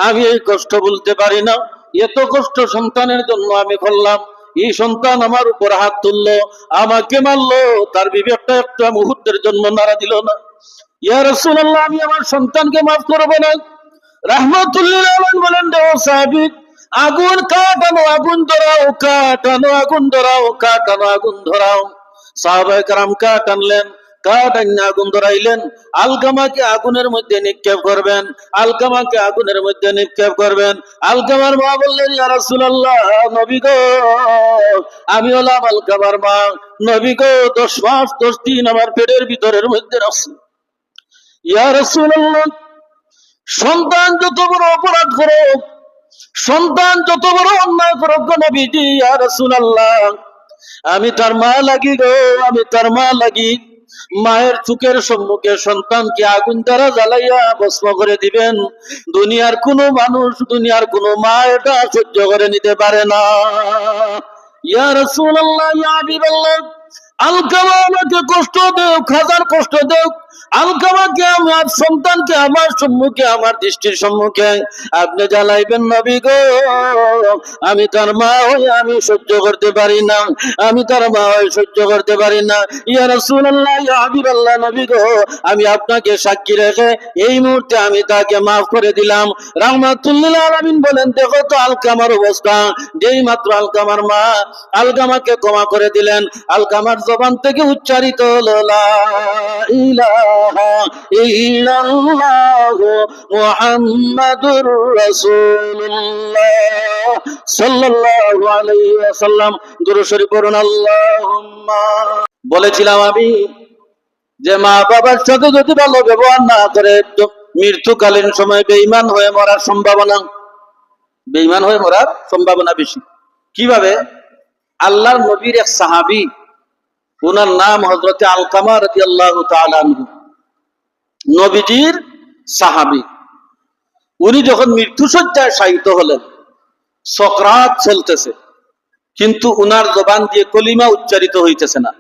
আমি এই কষ্ট বলতে পারি না। এত কষ্ট সন্তানের জন্য আমি করলাম, এই সন্তান আমার উপর হাত তুললো, আমাকে মারলো, তার বিবেকটা একটা মুহূর্তের জন্য নাড়া দিল না। ইয়া রাসূলুল্লাহ, আমি আমার সন্তানকে মাফ করবো না। রাহমাতুল্লিল আলামিন বলেন, ও সাহাবী, আগুন কাটানো, আগুন ধরাও, কাটানো, আগুন ধরাও, কাটানো, আগুন ধরাও। সাহাবায়ে কেরাম কাঠ আনলেন, কাঠ আইনা আগুন ধরাইলেন। আলকামাকে আগুনের মধ্যে নিক্ষেপ করবেন, আলকামাকে আগুনের মধ্যে নিক্ষেপ করবেন। আলকামার মা বললেন, ইয়া রাসূলুল্লাহ, নবী গো, আমি হলাম আলকামার মা, নবী গো, 10 মাস 10 দিন আমার পেটের ভিতরের মধ্যে রাখছি। ইয়া রাসূলুল্লাহ, সন্তান যত বড় অপরাধ করুক, সন্তান যত বড় অন্যায় করুক নবীজি, ইয়া রাসূলুল্লাহ, আমি তার মা লাগি গো, আমি তার মা লাগি। মায়ের চোখের সম্মুখে সন্তানকে আগুন দ্বারা জ্বালাইয়া ভস্ম করে দিবেন, দুনিয়ার কোনো মানুষ, দুনিয়ার কোনো মা এটা সহ্য করে নিতে পারে না। ইয়া রাসূলুল্লাহ, ইয়া হাবিবাল্লাহ, আলকামা আমাকে কষ্ট দেও, হাজার কষ্ট দেও, আলকামাকে, আমার সন্তানকে আমার সম্মুখে, আমার দৃষ্টির সম্মুখে আপনি জ্বালাইবেন নবী গো, আমি তার মা হয়ে আমি সহ্য করতে পারি না, আমি তার মা হয়ে সহ্য করতে পারি না। ইয়া রাসূলুল্লাহ, ইয়া হাবিবাল্লাহ, নবী গো, আমি আপনাকে সাক্ষী রেখে এই মুহূর্তে আমি তাকে মাফ করে দিলাম। রাহমাতুল্লিল আলামিন বলেন, দেখো তো আলকামার অবস্থা। যেই মাত্র আলকামার মা আলকামাকে ক্ষমা করে দিলেন, আলকামার জবান থেকে উচ্চারিত হলো, লা ইলাহা ইল্লাল্লাহু মুহাম্মাদুর রাসূলুল্লাহ সাল্লাল্লাহু আলাইহি ওয়াসাল্লাম। দুরূদ শরীফ পড়ুন, আল্লাহুম্মা। বলেছিলাম আমি যে মা বাবার সাথে যদি ভালো ব্যবহার না করে মৃত্যুকালীন সময় বেঈমান হয়ে মরার সম্ভাবনা, বেঈমান হয়ে মরার সম্ভাবনা বেশি। কিভাবে? আল্লাহর নবীর এক সাহাবী, ওনার নাম হযরতে আলকামা রাদিয়াল্লাহু তাআলা আনহু, নবীজির সাহাবী। উনি যখন মৃত্যুশয্যায় শায়িত হলেন, সকরাত চলতেছে, কিন্তু উনার জবান দিয়ে কলিমা উচ্চারিত হইতেছে না।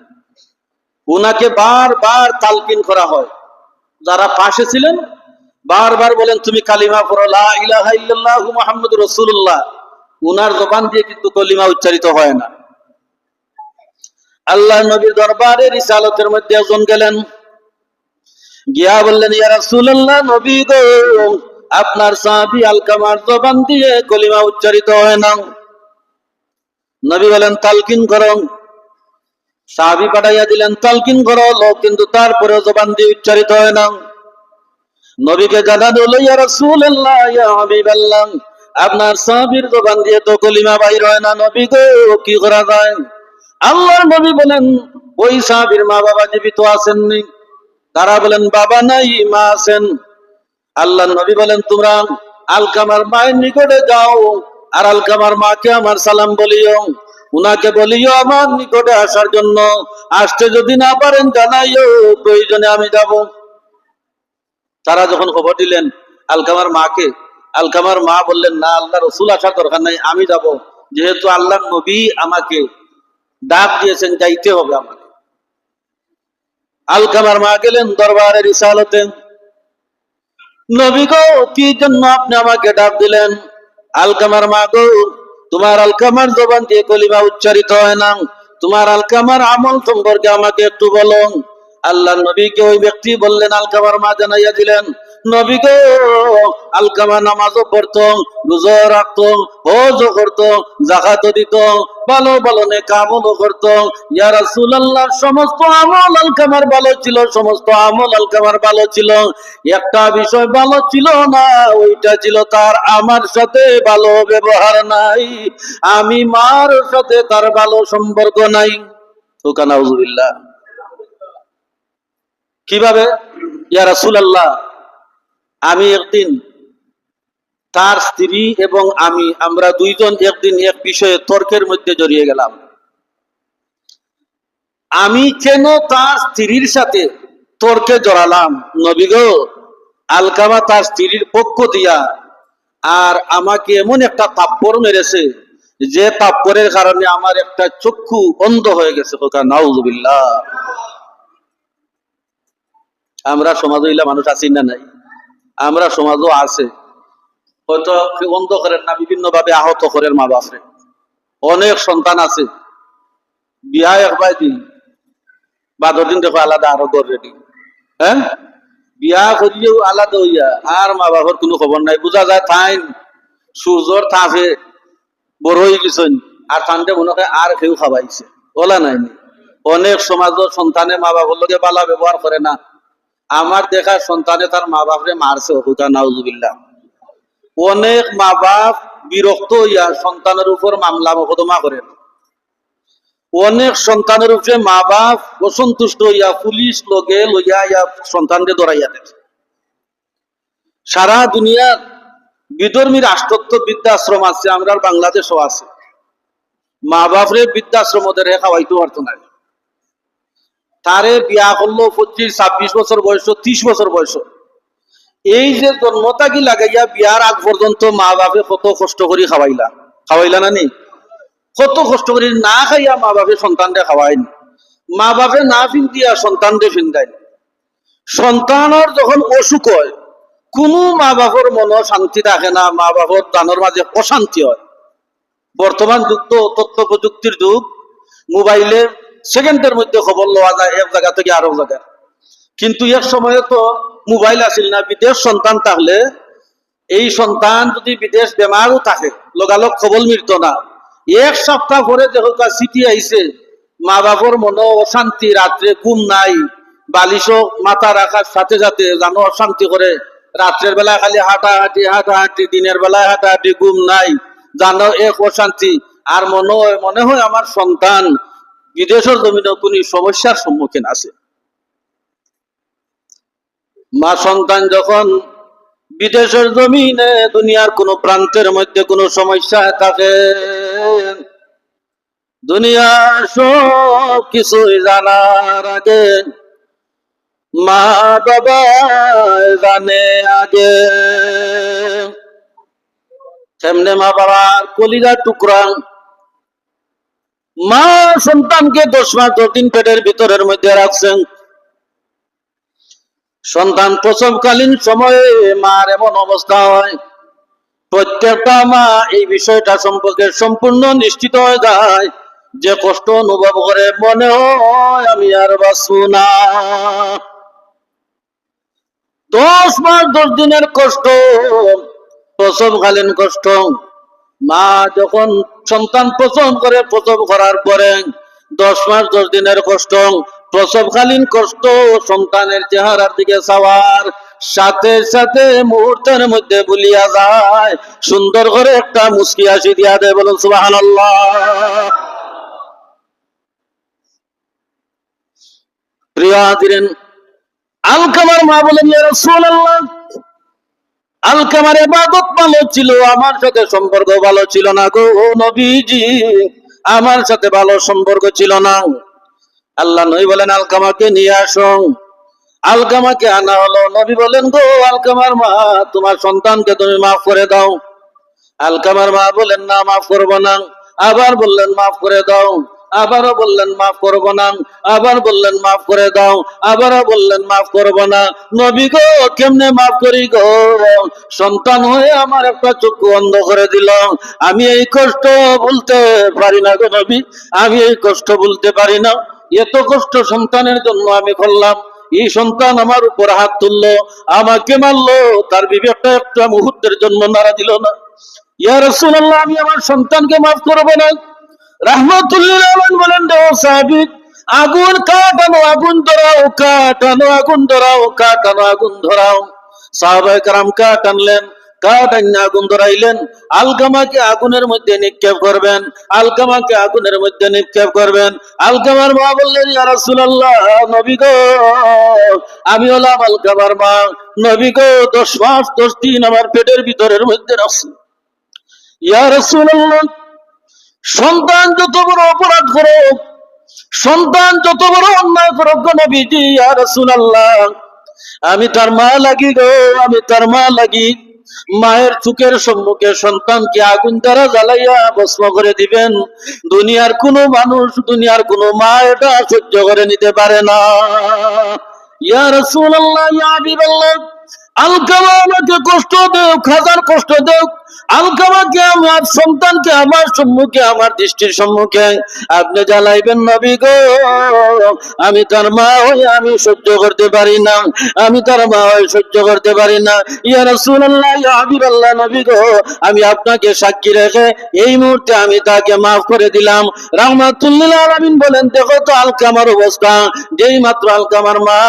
উনাকে বারবার তালকিন করা হয়, যারা পাশে ছিলেন বারবার বলেন, তুমি কালিমা পড়ো, লা ইলাহা ইল্লাল্লাহু মুহাম্মাদুর রাসূলুল্লাহ। উনার জবান দিয়ে কিন্তু কলিমা উচ্চারিত হয় না। আল্লাহ নবীর দরবারে রিসালতের মধ্যে একজন গেলেন, গিয়া বললেন, ইয়া রাসূলুল্লাহ, নবী গো, আপনার সাহাবী আলকামার জবান দিয়ে কলিমা উচ্চারিত হয় না। নবী বলেন, তালকিন করো। সাহাবী পাঠাইয়া দিলেন, তালকিন করো, কিন্তু তারপরে জবান দিয়ে উচ্চারিত হয় না। নবীকে জানানো হলো, ইয়া রাসূলুল্লাহ, ইয়া হাবিবাল্লাহ, আপনার সাহাবীর জবান দিয়ে তো কলিমা বাইর হয় না, নবী গো, কি করা যায়? আল্লাহর নবী বলেন, ওই সাহাবীর মা বাবা জীবিত আছেননি? তারা বলেন, বাবা নাই, মা আছেন। আল্লাহর নবী বলেন, তোমরা আলকামার মায়ের নিকটে যাও, আর আলকামার মাকে আমার সালাম বলিও, উনাকে বলিও আমার নিকটে আসার জন্য। আসতে যদি না পারেন জানাইও, প্রয়োজনে আমি যাব। তারা যখন খবর দিলেন আলকামার মাকে, আলকামার মা বললেন, না, আল্লাহ রসুল আসার দরকার নাই, আমি যাব, যেহেতু আল্লাহর নবী আমাকে ডাক দিয়েছেন, যাইতে হবে আমাকে। আলকামার মা গেলেন দরবারে রিসালতে, নবী গো, কি জন্য আপনি আমাকে ডাক দিলেন? আলকামার মা গো, তোমার আলকামার জবান দিয়ে কলিমা উচ্চারিত হয় না, তোমার আলকামার আমল সম্পর্কে আমাকে একটু বলো। আল্লাহর নবীকে ওই ব্যক্তি বললেন, আলকামার মা জানাইয়া দিলেন, নবী গো, আলকামা নামাজও পড়তো, রোজা রাখতো, হজও করতো, যাকাতও দিত, ভালো ভালো নেক আমলও করতো। ইয়া রাসূলুল্লাহ, সমস্ত আমল আলকামার ভালো ছিল, সমস্ত আমল আলকামার ভালো ছিল, একটা বিষয় ভালো ছিল না, ওইটা ছিল তার আমার সাথে ভালো ব্যবহার নাই, আমি মার সাথে তার ভালো সম্পর্ক নাই। সুবহানাল্লাহ। কিভাবে? ইয়া রাসূলুল্লাহ, আমি একদিন, তার স্ত্রী এবং আমরা দুইজন একদিন এক বিষয়ে তর্কের মধ্যে জড়িয়ে গেলাম। আমি কেন তার স্ত্রীর সাথে তর্কে জড়ালাম? নবী গো, আলকামা তার স্ত্রীর পক্ষ দিয়া আর আমাকে এমন একটা থাপ্পড় মেরেছে, যে থাপ্পড়ের কারণে আমার একটা চক্ষু অন্ধ হয়ে গেছে। নাউযুবিল্লাহ। আমরা সমাজ হইলা মানুষ আছি না নাই? আমরা সমাজও আছে, হয়তো অন্ধ করেন না, বিভিন্ন ভাবে আহত করেন মা বাপরে। অনেক সন্তান আছে বিয়া একবার দিন বা দিন দেখো আলাদা আরো দর রেডি, হ্যাঁ, বিয়া করিলেও আলাদা হইয়া আর মা বাবার কোনো খবর নাই। বোঝা যায় তাই সূর্যর তাপে বড় হয়ে গেছেন আর তান্ডে মনে হয় আর কেউ খাওয়াইছে ওলা নাই। অনেক সমাজের সন্তানে মা বাবার লোকে বালা ব্যবহার করে না। আমার দেখা সন্তানে তার মা বাপরে মারছে হুদা নাউজুবিল্লাহ। অনেক মা বাপ বিরক্ত হইয়া সন্তানের উপর মামলা মোকদ্দমা করেন। অনেক সন্তানের উপরে মা বাপ অসন্তুষ্ট হইয়া পুলিশ লগে লইয়া ইয়া সন্তানকে ধরাইয়া দেন। সারা দুনিয়ার বিধর্মী রাষ্ট্রত্ব বৃদ্ধাশ্রম আছে, আমরা বাংলাদেশও আছে। মা বাপরে বৃদ্ধাশ্রম ওদের খাওয়াইতে পারতো না। তারে বিয়া করলো 25-26 বছর বয়স, 30 বছর বয়স। এই যে জন্মতাকি লাগাইয়া বিয়ার আগ পর্যন্ত মা বাপে কত কষ্ট করি খাওয়াইলা না নি? কত কষ্ট করি না খাইয়া মা বাপে সন্তানরে খাওয়াইনি। মা বাপে না ফিন্দিয়া সন্তানরে ফিন্দাই। সন্তানের যখন অসুখ হয় কোনো মা বাপর মনে শান্তি থাকে না, মা বাপর দানের মাঝে অশান্তি হয়। বর্তমান যুগ তো তথ্য প্রযুক্তির যুগ, মোবাইলে সেকেন্ডের মধ্যে খবর লওয়া যায় এক জায়গা থেকে আরেক জায়গায়। কিন্তু এক সময়ে তো মোবাইল আসিল না। বিদেশ সন্তান থাকলে এই সন্তান যদি বিদেশ বেমারও থাকে লগালগ খবর মিলত না। এক সপ্তাহ পরে দেখো চিঠি আইছে, মা বাপর মনে অশান্তি, রাত্রে ঘুম নাই, বালিশও মাথা রাখার সাথে সাথে জানো অশান্তি করে। রাত্রের বেলায় খালি হাঁটাহাঁটি, দিনের বেলায় হাঁটাহাঁটি, ঘুম নাই, জানো এক অশান্তি। আর মনে হয় আমার সন্তান বিদেশের জমিনে কোন সমস্যার সম্মুখীন আছে। মা সন্তান যখন বিদেশের জমিনে দুনিয়ার কোন প্রান্তের মধ্যে কোনো সমস্যা থাকে, দুনিয়ার সব কিছুই জানার আগে মা বাবা জানে আগে। তেমনি মা বাবার কলিজার টুকরা মা সন্তানকে 10 মাস 10 দিন পেটের ভিতরের মধ্যে রাখছেন। সন্তান প্রসবকালীন সময়ে মার এমন অবস্থা হয়, প্রত্যেকটা মা এই বিষয়টা সম্পর্কে সম্পূর্ণ নিশ্চিত হয়ে যায়, যে কষ্ট অনুভব করে মনে হয় আমি আর বাঁচব না। 10 মাস 10 দিনের কষ্ট, প্রসবকালীন কষ্ট। মা যখন সন্তান প্রসব করে, প্রসব করার পরে 10 মাস 10 দিনের কষ্ট, প্রসবকালীন কষ্ট, সন্তানের চেহারার দিকে চাওয়ার সাথে সাথে মুহূর্তের মধ্যে ভুলিয়া যায়, সুন্দর করে একটা মুস্কি হাসি দিয়া দেয়। বলুন সুবহানাল্লাহ। প্রিয় হাজিরিন, আলকামার মা বলেন, ইয়া রাসূলুল্লাহ, আলকামার ইবাদত ভালো ছিল, আমার সাথে সম্পর্ক ভালো ছিল না গো নবীজি, আমার সাথে ভালো সম্পর্ক ছিল না। আল্লাহ নবী বলেন, আলকামাকে নিয়ে আসো। আলকামাকে আনা হলো। নবী বলেন, গো আলকামার মা, তোমার সন্তানকে তুমি মাফ করে দাও। আলকামার মা বলেন, না মাফ করবো না। আবার বললেন, মাফ করে দাও। আবারও বললেন, মাফ করবো না। আবার বললেন, মাফ করে দাও। আবারও বললেন, মাফ করবো না। নবী গো, কেমনে মাফ করি গো? সন্তান হয়ে আমার একটা চক্ষু অন্ধ করে দিল, আমি এই কষ্ট বলতে পারি না গো নবী, আমি এই কষ্ট বলতে পারি না। এত কষ্ট সন্তানের জন্য আমি করলাম, এই সন্তান আমার উপর হাত তুললো, আমাকে মারলো, তার বিবেকটা একটা মুহূর্তের জন্য নাড়া দিল না। ইয়া রাসূলুল্লাহ, আমি আমার সন্তানকে মাফ করব না। রাহমাতুল্লিল আলামিন বলেন, ও সাহাবী, আগুন কাটানো, আগুন ধরাও, কাটানো, আগুন ধরাও, কাটানো, আগুন ধরাও। সাহাবায়ে কেরাম কাঠ আনলেন, কাঠ আইনা আগুন ধরাইলেন। আলকামাকে আগুনের মধ্যে নিক্ষেপ করবেন, আলকামাকে আগুনের মধ্যে নিক্ষেপ করবেন। আলকামার মা বললেন, ইয়া রাসূলুল্লাহ, নবী গো, আমি হলাম আলকামার মা, নবী গো, 10 মাস 10 দিন আমার পেটের ভিতরের মধ্যে রাখছি। ইয়া রাসূলুল্লাহ, সন্তান যত বড় অপরাধ করো, সন্তান যত বড় অন্যায় করো গো নবীজি, ইয়া রাসূলুল্লাহ, আমি তার মা লাগি গো, আমি তার মা লাগি। মায়ের চোখের সম্মুখে সন্তানকে আগুন দ্বারা জ্বালাইয়া ভস্ম করে দিবেন, দুনিয়ার কোন মানুষ, দুনিয়ার কোন মা এটা সহ্য করে নিতে পারে না। ইয়া রাসূলুল্লাহ, ইয়া হাবিবাল্লাহ, আলকামা আমাকে কষ্ট দেও, হাজার কষ্ট দেও, আলকামাকে আমার সন্তানকে আমার সম্মুখে, আমার দৃষ্টির সম্মুখে আপনি জ্বালাইবেন নবী গো। আমি তার মা হয়ে আমি সহ্য করতে পারি না, আমি তার মা হয়ে সহ্য করতে পারি না। ইয়া রাসূলুল্লাহ, ইয়া হাবিবাল্লাহ, নবী গো, আমি আপনাকে সাক্ষী রেখে এই মুহূর্তে আমি তাকে মাফ করে দিলাম। রাহমাতুল লিল আলামিন বলেন, দেখো তো আলকামার অবস্থা। যেই মাত্র আলকামার মা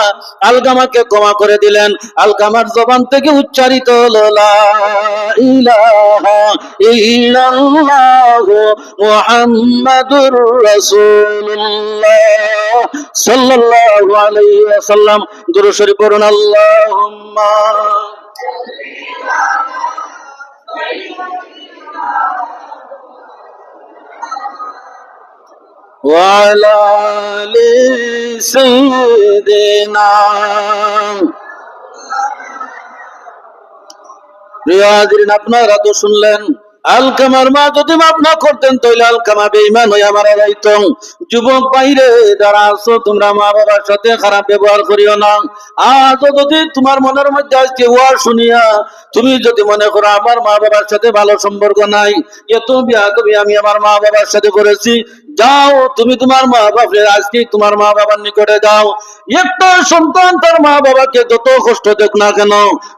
আলকামাকে ক্ষমা করে দিলেন, আলকামার জবান থেকে উচ্চারিত হলো লা ইলাহা ইল্লাল্লাহু মুহাম্মাদুর রাসূলুল্লাহ সাল্লাল্লাহু আলাইহি ওয়াসাল্লাম। দুরূদ শরীফ পড়ুন। আল্লাহুম্মা ওয়া আলা আলি সাইয়্যিদিনা। প্রিয় হাজিরিন, আপনারা তো শুনলেন, আলকামার মা যদি মাফ না করতেন তাহলে আলকামা বেঈমান হইয়া মারা যাইত। যুবক বাইরে যারা আছো, তোমরা মা বাবার সাথে খারাপ ব্যবহার করিও না। আজও যদি তোমার মনের মধ্যে আজকে ওয়াজ শুনিয়া তুমি যদি মনে করো আমার মা বাবার সাথে ভালো সম্পর্ক নাই, এত বিয়াদবি আমি আমার মা বাবার সাথে করেছি, যাও তুমি তোমার মা বাবার আজকে তোমার মা বাবার নিকটে যাও। একটা সন্তান তার মা বাবাকে যত কষ্ট দেখ না কেন,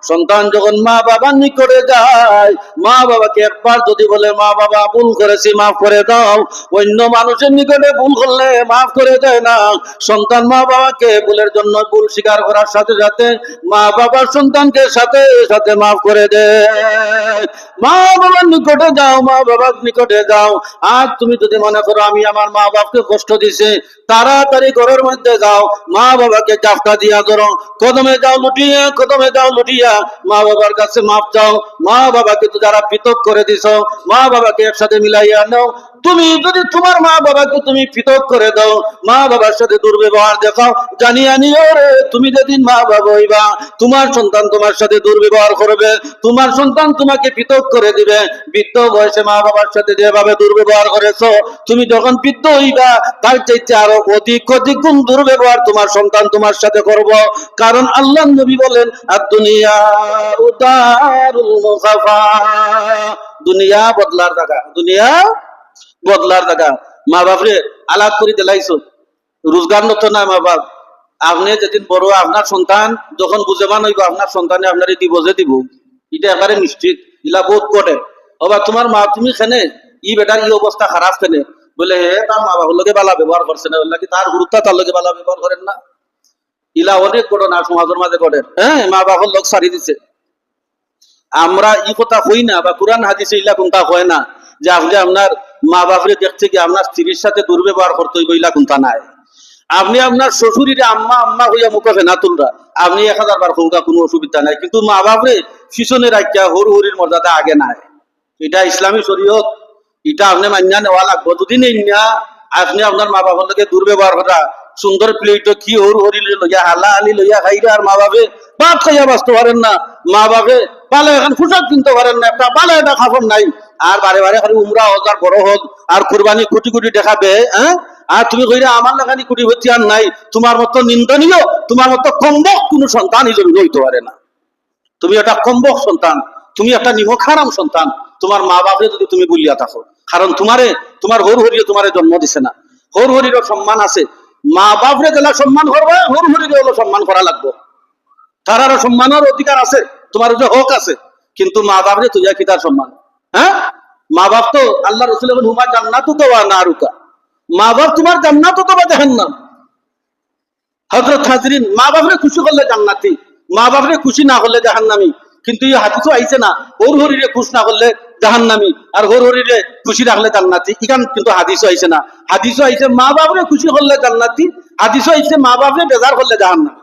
সন্তান যখন মা বাবার নিকটে যায়, মা বাবাকে একবার যদি বলে মা বাবা ভুল করেছি মাফ করে দাও, অন্য মানুষের নিকটে ভুল করলে মাফ করে দেয় না। সন্তান মা বাবাকে ভুলের জন্য ভুল স্বীকার করার সাথে সাথে মা বাবার সন্তানকে সাথে সাথে মাফ করে দেয়। মা বাবার নিকটে যাও, মা বাবার নিকটে যাও। আর তুমি যদি মনে করো আমি আমার মা বাবাকে কষ্ট দিছে, তাড়াতাড়ি ঘরের মধ্যে যাও, মা বাবাকে জাফটা দিয়া ধরো, কদমে যাও লুটিয়া, কদমে যাও লুটিয়া মা বাবার কাছে মাফ চাও। মা বাবাকে তো যারা পৃথক করে দিছো, মা বাবাকে একসাথে মিলাইয়া নাও। তুমি যদি তোমার মা বাবাকে তুমি পৃথক করে দাও, মা বাবার সাথে দুর্ব্যবহার দেখাও, জানিয়া নিও রে, তুমি যেদিন মা বাবা হইবা তোমার সন্তান তোমার সাথে দুর্ব্যবহার করবে, তোমার সন্তান তোমাকে পৃথক করে দিবে। বৃদ্ধ বয়সে মা বাবার সাথে যেভাবে দুর্ব্যবহার করেছো, তুমি যখন বৃদ্ধ হইবা তার চাইতে আরো অধিক অধিক গুণ দুর্ব্যবহার তোমার সন্তান তোমার সাথে করব। কারণ আল্লাহ নবী বলেন, আদ-দুনিয়া উদারুল মুখাফা, দুনিয়া বদলার জায়গা, দুনিয়া বদলার জায়গা। মা বাপরে আলাদ করে দিলাইছো, রোজগার নতো না মা বাপ। আপনি যেদিন বড় আপনার সন্তান যখন বুঝেবান হইব, আপনার সন্তানে আপনার দিব যে দিব, এটা একেবারে নিশ্চিত। ইলা বোধ করে অবা তোমার মা তুমি খেনে ই বেটার ই অবস্থা খারাপ খেনে বলে হে তার মা বাবার লগে বালা ব্যবহার করছে না, বললা কি তার গুরুত্ব তার লগে বালা ব্যবহার করেন না। ইলা অনেক ঘটনা সমাজের মাঝে ঘটে। হ্যাঁ, মা বাবার লোক সারি দিছে। আমরা ই কথা হই না, বা কোরআন হাদিসে ইলা কোনটা হয় না যে আপনি আপনার মা বাপরে দেখছে কি আপনার স্ত্রীর সাথে দুর্ব্যবহার করতে হইব, ইলা কোনটা নাই। আপনি আপনার শ্বশুরিরে আম্মা আম্মা হইয়া মুখে ফেনা তুলরা, আপনি 1000 বার কৌকা কোনো অসুবিধা নাই, কিন্তু মা বাপরে পিছনে রাখিয়া হরু হরির মর্যাদা আগে নাই। এটা ইসলামী শরীয়ত, এটা আপনি মান্যা নেওয়া লাগবে। যদি নেই না আপনি আপনার মা বাবার লগে দুর্ব্যবহার করা, সুন্দর প্লেট কি হরু হরি লইয়া হালা আলি লইয়া খাইরা, আর মা বাপে ভাত খাইয়া বাঁচতে পারেন না, মা বাপে পালে এখন পোশাক কিনতে পারেন না, একটা পালে একটা খাবার নাই, আর বারে বারে খালি উমরা হোক আর বড় হোক আর কুরবানি কোটি কোটি দেখাবে। হ্যাঁ, আর তুমি কইরা আমার লাগানি কোটি হচ্ছে আর নাই, তোমার মতো নিন্দনীয়, তোমার মতো কম্বক কোন সন্তান এই জন্য হইতে পারে না। তুমি একটা কম্বক সন্তান, তুমি একটা নিমখারাম সন্তান, তোমার মা বাপরে যদি তুমি বলিয়া থাকো। কারণ তোমারে তোমার হর হরিয়ে তোমারে জন্ম দিছে না, হর হরিরও সম্মান আছে। মা বাপরে গেলা সম্মান করবে, হর হরিরে হলো সম্মান করা লাগবে। তারারও সম্মানের অধিকার আছে, তোমার যে হক আছে, কিন্তু মা বাপরে তুই কি তার সম্মান? হ্যাঁ, মা বাপ তো আল্লাহ রাসূল বলেন হুমা জান্নাতুকা ওয়া নারুকা, মা বাপ তোমার জান্নাত অথবা জাহান্নাম। হযরত হাজরিন, মা বাপরে খুশি করলে জান্নাতি, মা বাপরে খুশি না করলে জাহান্নামী। কিন্তু এই হাদিসও আইছে না হর হরিরে খুশ না করলে জাহান্নামী আর হর হরিরে খুশি রাখলে জান্নাতি। ইখান কিন্তু হাদিসও আইছে না। হাদিসও আইছে মা বাপরে খুশি করলে জান্নাতি, হাদিসও আইছে মা বাপরে বেজার করলে জাহান্নামী।